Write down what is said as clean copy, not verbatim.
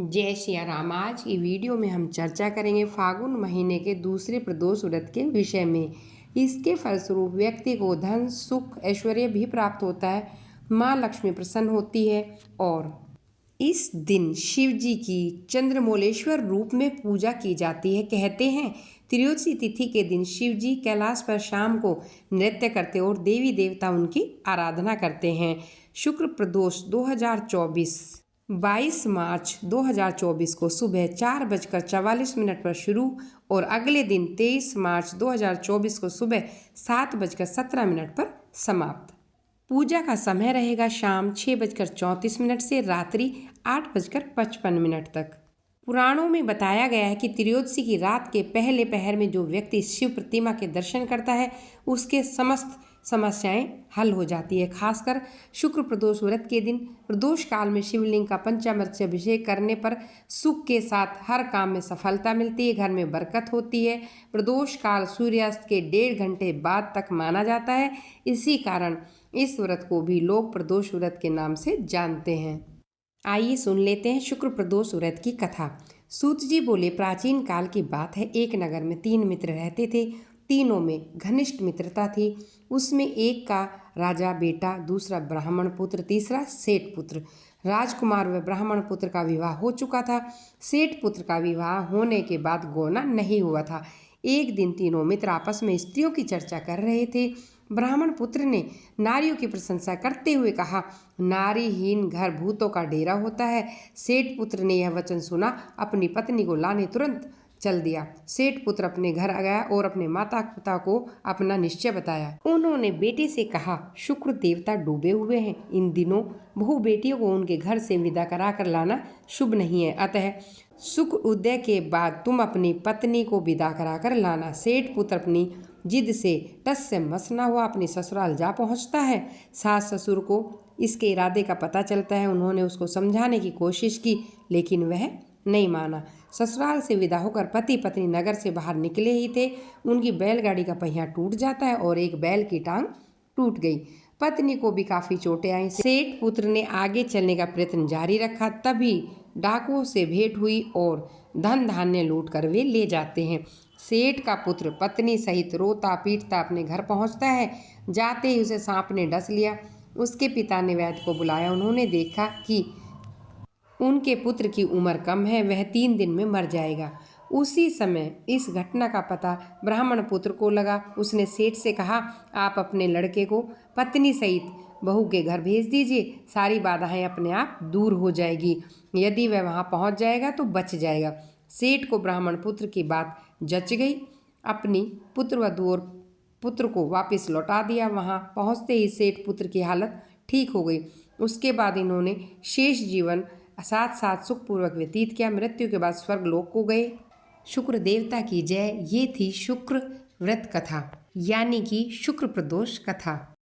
जय सिया राम। आज की वीडियो में हम चर्चा करेंगे फागुन महीने के दूसरे प्रदोष व्रत के विषय में। इसके फलस्वरूप व्यक्ति को धन सुख ऐश्वर्य भी प्राप्त होता है, माँ लक्ष्मी प्रसन्न होती है और इस दिन शिव जी की चंद्रमौलेश्वर रूप में पूजा की जाती है। कहते हैं त्रयोदशी तिथि के दिन शिव जी कैलाश पर शाम को नृत्य करते और देवी देवता उनकी आराधना करते हैं। शुक्र प्रदोष 22 मार्च 2024 को सुबह 4:44 पर शुरू और अगले दिन 23 मार्च 2024 को सुबह 7:17 पर समाप्त। पूजा का समय रहेगा शाम 6:34 से रात्रि 8:55 तक। पुराणों में बताया गया है कि त्रयोदशी की रात के पहले पहर में जो व्यक्ति शिव प्रतिमा के दर्शन करता है उसके समस्त समस्याएं हल हो जाती है। खासकर शुक्र प्रदोष व्रत के दिन प्रदोष काल में शिवलिंग का पंचामृत से अभिषेक करने पर सुख के साथ हर काम में सफलता मिलती है, घर में बरकत होती है। प्रदोष काल सूर्यास्त के 1.5 घंटे बाद तक माना जाता है, इसी कारण इस व्रत को भी लोग प्रदोष व्रत के नाम से जानते हैं। आइए सुन लेते हैं शुक्र प्रदोष व्रत की कथा। सूत जी बोले, प्राचीन काल की बात है। एक नगर में 3 मित्र रहते थे। तीनों में घनिष्ठ मित्रता थी। उसमें एक का राजा बेटा, दूसरा ब्राह्मण पुत्र, तीसरा सेठ पुत्र। राजकुमार व ब्राह्मण पुत्र का विवाह हो चुका था। सेठ पुत्र का विवाह होने के बाद गौना नहीं हुआ था। एक दिन तीनों मित्र आपस में स्त्रियों की चर्चा कर रहे थे। ब्राह्मण पुत्र ने नारियों की प्रशंसा करते हुए कहा, नारीहीन घर भूतों का डेरा होता है। सेठ पुत्र ने यह वचन सुना, अपनी पत्नी को लाने तुरंत चल दिया। सेठ पुत्र अपने घर आ गया और अपने माता पिता को अपना निश्चय बताया। उन्होंने बेटे से कहा, शुक्र देवता डूबे हुए हैं, इन दिनों बहू बेटियों को उनके घर से विदा करा कर लाना शुभ नहीं है, अतः शुक्र उदय के बाद तुम अपनी पत्नी को विदा करा कर लाना। सेठ पुत्र अपनी जिद से टस से मस ना हुआ, अपने ससुराल जा पहुंचता है। सास ससुर को इसके इरादे का पता चलता है। उन्होंने उसको समझाने की कोशिश की, लेकिन वह नहीं माना। ससुराल से विदा होकर पति पत्नी नगर से बाहर निकले ही थे, उनकी बैलगाड़ी का पहिया टूट जाता है और एक बैल की टांग टूट गई। पत्नी को भी काफी चोटें आई। सेठ पुत्र ने आगे चलने का प्रयत्न जारी रखा, तभी डाकुओं से भेंट हुई और धन धान्य लूट कर वे ले जाते हैं। सेठ का पुत्र पत्नी सहित रोता पीटता अपने घर पहुंचता है। जाते ही उसे सांप ने डस लिया। उसके पिता ने वैद्य को बुलाया। उन्होंने देखा कि उनके पुत्र की उम्र कम है, वह 3 दिन में मर जाएगा। उसी समय इस घटना का पता ब्राह्मण पुत्र को लगा। उसने सेठ से कहा, आप अपने लड़के को पत्नी सहित बहू के घर भेज दीजिए, सारी बाधाएं अपने आप दूर हो जाएगी। यदि वह वहां पहुंच जाएगा तो बच जाएगा। सेठ को ब्राह्मण पुत्र की बात जच गई। अपनी पुत्रवधू और पुत्र को वापस लौटा दिया। वहां पहुंचते ही सेठ पुत्र की हालत ठीक हो गई। उसके बाद इन्होंने शेष जीवन साथ साथ सुखपूर्वक व्यतीत किया। मृत्यु के बाद स्वर्ग लोक को गए। शुक्र देवता की जय। ये थी शुक्र व्रत कथा, यानी कि शुक्र प्रदोष कथा।